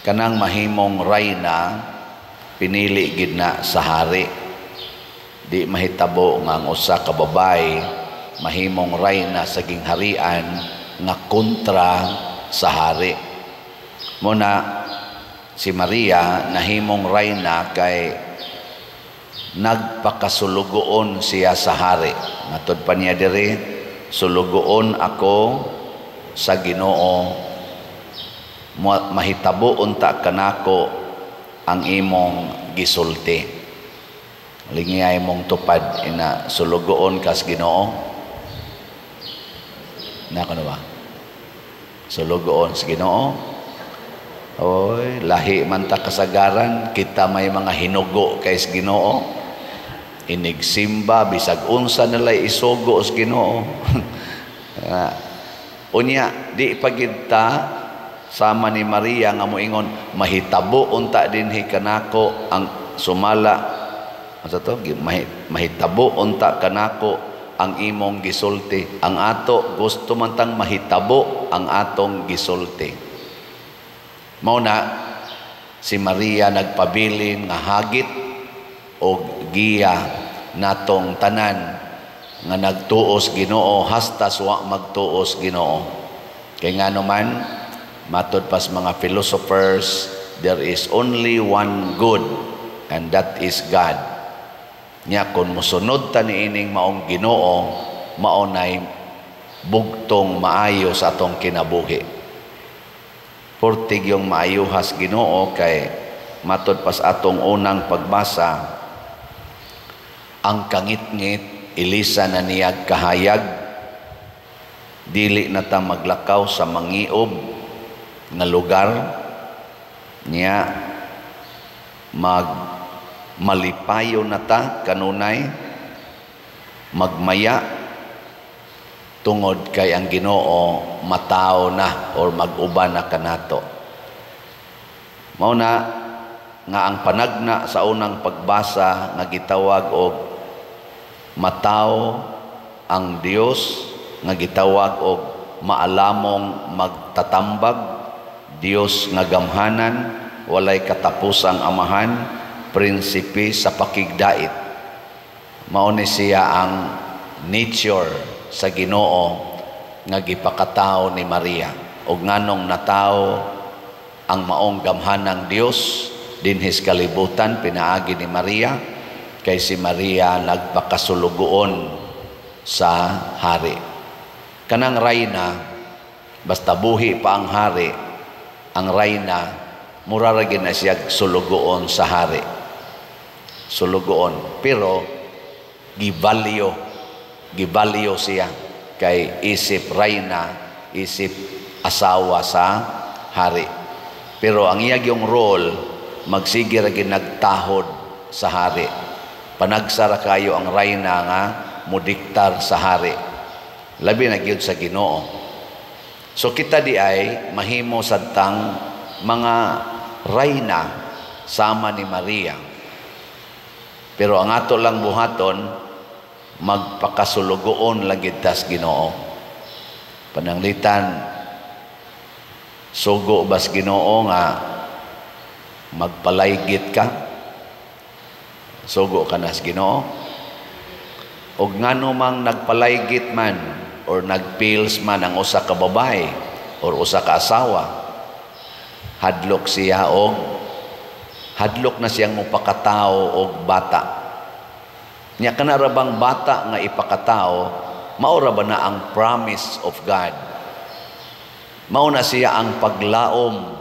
kanang mahimong rayna pinili gid na sa hari. Di mahitabo nga ang usa ka babae mahimong rayna sa gingharian nga kontra sa hari. Muna si Maria nahimong rayna kay nagpakasulugoon siya sa hari. Matod pa niya diri, sulugoon ako sa Ginoo, mahitabo unta kanako ang imong gisulti. Lingiyay mong tupad ina sulugoon kas Ginoo. Nako na ba? Sulugoon sa Ginoo. Oy, lahi man ta kasagaran, kita may mga hinugo kay sa Ginoo. Inigsimba bisag unsa nalay isugo sa Ginoo. Unya di pagid ta sama ni Maria nga moingon mahitabo unta dinhi kanako ang sumala ano to mahitabo unta kanako ang imong gisulti. Ang ato gusto man tang mahitabo ang atong gisulti. Mao na si Maria nagpabilin nga hagit o giya natong tanan nga nagtuos Ginoo hasta wa magtuos Ginoo. Kay ngano man matod pas mga philosophers, there is only one good, and that is God. Nya kung musunod ta niining maong Ginoo, maunay bugtong maayo sa atong kinabuhi. Portig yung maayuhas Ginoo kay matod pas atong unang pagbasa, ang kangit-ngit ilisa na niyag kahayag, dili na ta maglakaw sa mangiob nga lugar niya malipayo na ta kanunay magmaya tungod kay ang Ginoo matao na or mag-uban na kanato. Mao na nga ang panagna sa unang pagbasa nga gitawag og matao ang Dios, nga gitawag og maalamong magtatambag, Dios nga gamhanan, walay katapusang amahan, prinsipe sa pakigdait. Mao ni siya ang nature sa Ginoo nga gipakatao ni Maria. Og nganong natao ang maong gamhanang Dios dinhis kalibutan pinaagi ni Maria, kay si Maria nagpakasulugoon sa hari. Kanang rayna basta buhi pa ang hari, ang rayna muraragin na siya sulugoon sa hari. Sulugoon. Pero gibalyo siya kay isip rayna, isip asawa sa hari. Pero ang iyag yung role, magsige ra nagtahod sa hari. Panagsara kayo ang rayna nga mudiktar sa hari. Labi na gyud sa Ginoo. So kita di ay mahimo sadtang mga rayna sama ni Maria. Pero ang ato lang buhaton magpakasulugoon lang gid tas Ginoo. Pananglitan sugo bas Ginoo nga magpalaygit ka. Sugo ka nas Ginoo. Og ngano mang nagpalaygit man or nagpills man ang usa ka babae or usa ka asawa, hadlok siya og hadlok na siyang mupakatao og bata. Nya kana ra bang bata nga ipakatao, mao ra ba na ang promise of God? Mao na siya ang paglaom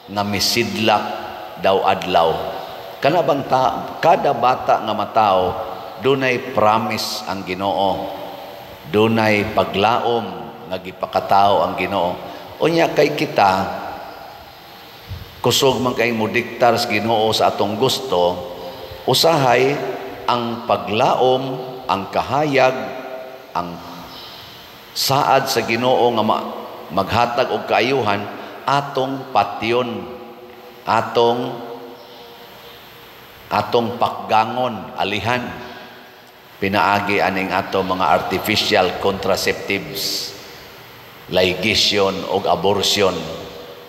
nga misidlak daw adlaw. Kana bang kada bata nga matao dunay promise ang Ginoo, dunay paglaom nga gipakatao ang Ginoo. Unya kay kita kusog man kay modiktar sa Ginoo sa atong gusto, usahay ang paglaom, ang kahayag, ang saad sa Ginoo nga maghatag og kaayuhan atong patyon, atong pakgangon, alihan. Pinaagi aning ato mga artificial contraceptives, ligation o abortion.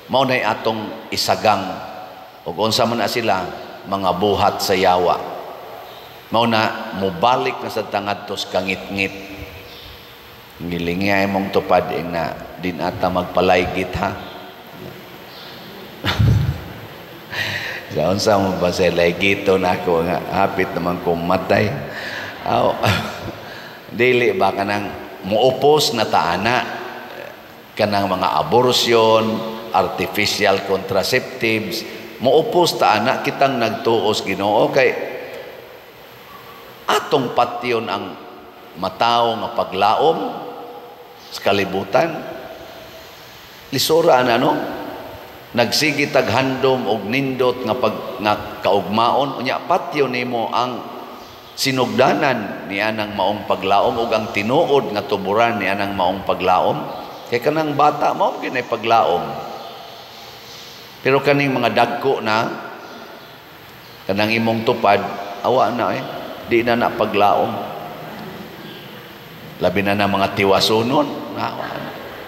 Mao nay atong isagang ug unsa man na sila mga buhat sa yawa. Mao na mobalik na sa tangadtos kangit-ngit. Ngilingay mong tupad na din ata magpalaygit ha. Sa unsa mo ba sa laygito nako nga hapit naman ko matay. Dili ba kanang muupos na taana kanang mga abortion, artificial contraceptives, muupos taana kitang nagtuos Ginoo kay atong patyon ang mataw nga paglaom sa kalibutan. Lisura na no? Nagsigi taghandom og nindot nga kaugmaon unya patyo nimo ang sinugdanan ni anang maong paglaom ug ang tinuod nga tuburan ni anang maong paglaom kay kanang bata mao ginay paglaom. Pero kaning mga dagko na kanang imong tupad awa na di na paglaom. Labi na mga tiwasunon awa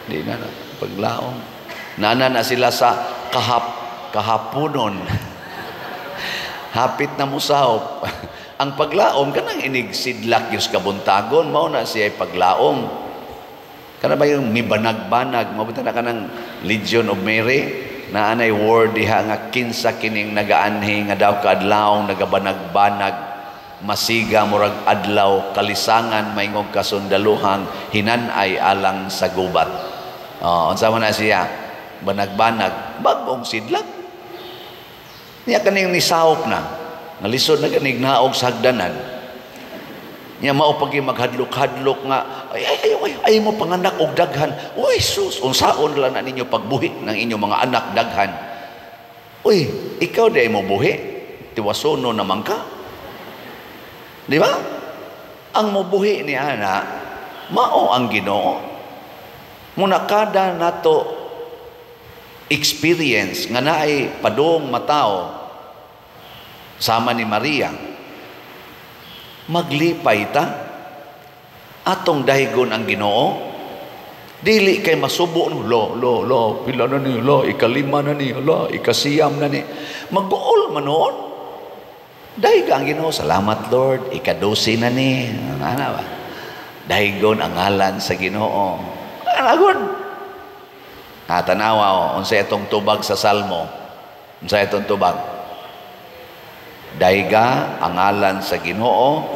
di na paglaom. Nana na sila sa kahaponon. Hapit na musahop. Ang paglaom kanang inigsidlak yung kabuntagon mao na siya paglaom. Kana ba yung mibanag-banag mabuta na kanang Legion of Mary na anay word diha nga kinsa kining nagaanhi nga daw kaadlaw nagabanag-banag masiga murag adlaw kalisangan maingog kasundaluhang hinanay alang sa gubat. Unsa man na siya? Banag-banag bagong sidlak niya kaning nisahop na nalisod na kaning naog sa hagdanan niya mao pagi maghadlok-hadlok nga ay mo panganak og daghan uy sus unsaon lang na ninyo pagbuhi ng inyong mga anak daghan uy ikaw di mo buhi tiwasono naman ka di ba ang mobuhi ni ana mao ang Ginoo muna kada nato experience nga naay padong matao sama ni Maria maglipay ta atong dahigon ang Ginoo dili kay masubo no lo pila na ni lo ikalima na ni lo ikasiyam na ni magbuol man noon dahig ang Ginoo salamat Lord ika-12 na ni ana ba dahigon ang ngalan sa Ginoo anagod. Tanawa unsa itong tubag sa Salmo. Unsa itong tubag? Dayga ang ngalan sa Ginoo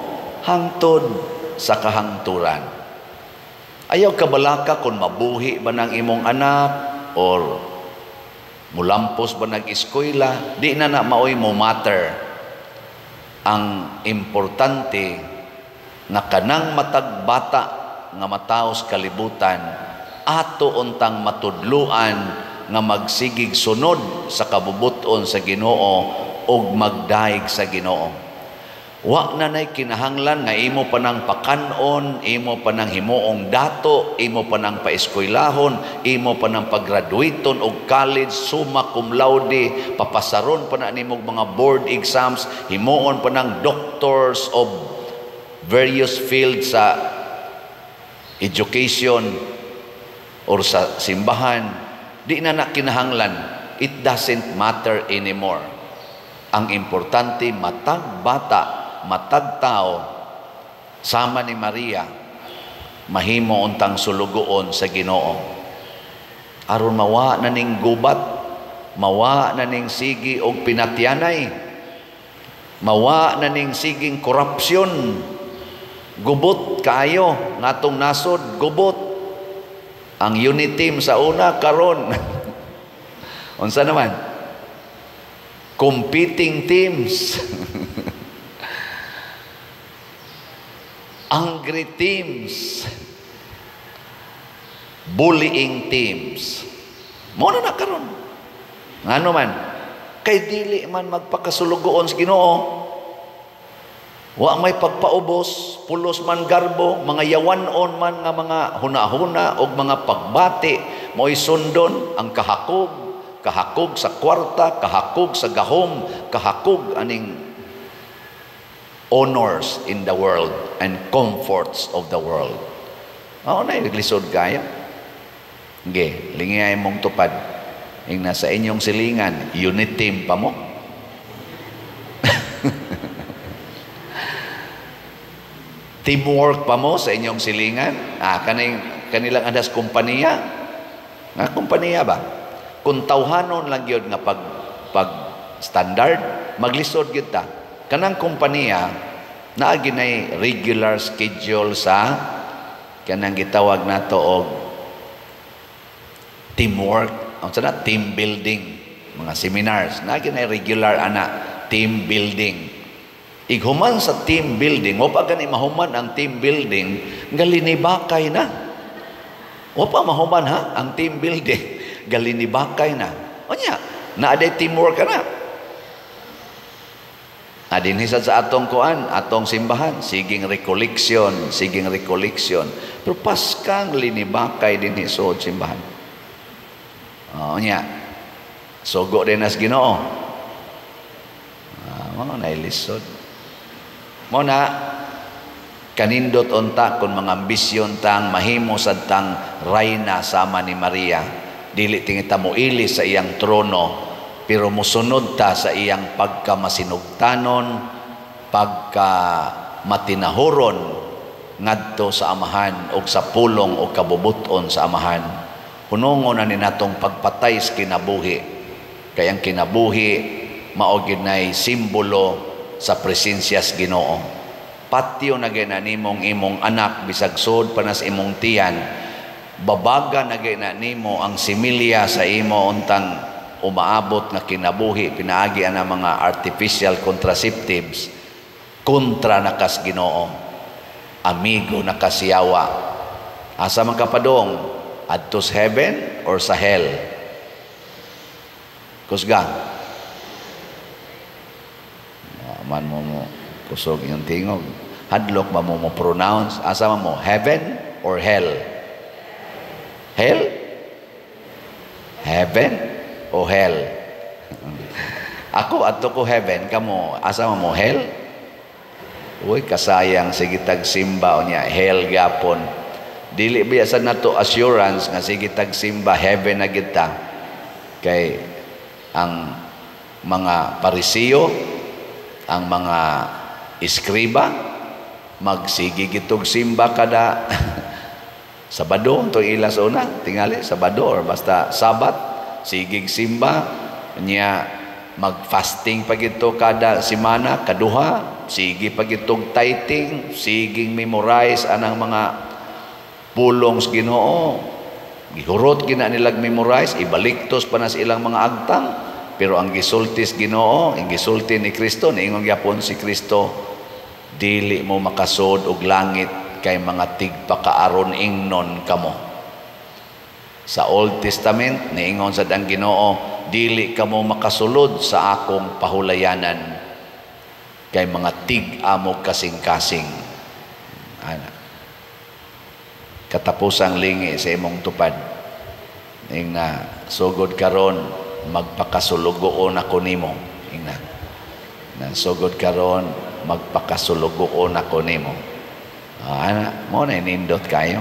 hangtod sa kahangturan. Ayaw kabalaka kung mabuhi ba ng imong anak or mulampos ba nag-eskwela, di na maoy mo matter. Ang importante na kanang matag bata nga mataos kalibutan ato untang matudluan nga magsigig sunod sa kabubuton sa Ginoo ug magdaig sa Ginoo. Wa na nay kinahanglan nga imo pa nang pakanon, imo pa nang himuong dato, imo pa nang paeskwelahon, imo pa nang paggraduaton og college, summa cum laude, papasaron pa na nimog mga board exams, himuon pa nang doctors of various fields sa education or sa simbahan, di na kinahanglan. It doesn't matter anymore. Ang importante, matag bata, matag tao, sama ni Maria, mahimo untang sulugoon sa Ginoo. Aron mawa na ning gubat, mawa na ning sigi og pinatyanay, mawa na ning siging korupsyon, gubot kayo, ngatong nasod, gubot. Ang unit team sa una karon unsa naman competing teams angry teams bullying teams mo na karon ngano man kay dili man magpakasulugoon sa Ginoo wa may pagpaubos, pulos man garbo, mga yawanon man nga mga hunahuna o mga pagbati, mo'y sundon ang kahakog sa kwarta, kahakog sa gahom, kahakog aning honors in the world and comforts of the world. Na naglisod kaya. Lingay mong tupad. Ing nasa inyong silingan, unit team pa mo. Teamwork pa mo sa inyong silingan. Kanilang adas kumpanya. Nga kumpanya ba? Kung tawhanon lang yun nga pag standard, maglisod kita. Kanang kumpanya, naaginay regular schedule sa kanang gitawag na to og teamwork, team building, mga seminars, naaginay regular team building. Ighuman sa team building, o pa gani mahuman ang team building, galinibakay na. O pa mahuman ang team building, galinibakay na. O niya, naaday teamwork ka na. Adinhisad sa atong kuan, atong simbahan, siging recollection. Pero paskang linibakay din hisod simbahan. O niya, sugo din as Ginoo. Mga nailisod. Muna, kanindot unta kung mga ambisyon tang mahimo sad tang rayna sama ni Maria. Dili tingita mo ili sa iyang trono, pero musunod ta sa iyang pagkamasinugtanon, pagkamatinahuron ngadto sa amahan o sa pulong o kabubuton sa amahan. Hunongon na ni natong pagpatay sa kinabuhi. Kayang kinabuhi maogid nay simbolo sa presensya sa Ginoo. Patyo na ginanimong imong anak bisag sud panas imong tiyan. Babaga na ginanimo ang similya sa imo untang umaabot nga kinabuhi pinaagi ana mga artificial contraceptives kontra nakas Ginoo. Amigo nakasiyawa. Asa man kapadong adto sa heaven or sa hell? Kusga. Man mo kusog yung tingog. Hadlok ba mo pronounce? Asa mo? Heaven or hell? Hell? Heaven o hell? Ako ato ko heaven, kamo asa mo hell? Uy, kasayang sige tag simba o niya hell gapon. Dili biasa na to assurance nga sige tag simba heaven na kita. Kay ang mga parisiyo, ang mga iskriba, magsigi gitog simba kada Sabado, itong ilas una, tingali, Sabado or basta Sabat, sigig simba, niya mag-fasting pag ito kada simana, kaduha, sige pag itong tithing, siging memorize anang mga pulong sa Ginoo, gihurot gina nilag memorize, ibaliktos pa na sa ilang mga agtang, pero ang gisultis Ginoo, ang gisulti ni Kristo, niingon gyapon si Kristo, dili mo makasod og langit kay mga tigpakaaron ingnon kamo. Sa Old Testament, niingon sad ang Ginoo, dili kamo makasulod sa akong pahulayanan kay mga tig-amo kasing-kasing. Ana. Katapusang lingi sa imong tupad. Ing na sugod karon magpakasulugoon ako nimo. Ing na sugod karon magpakasulugoon ako nimo. Ana, mo na nindot kayo.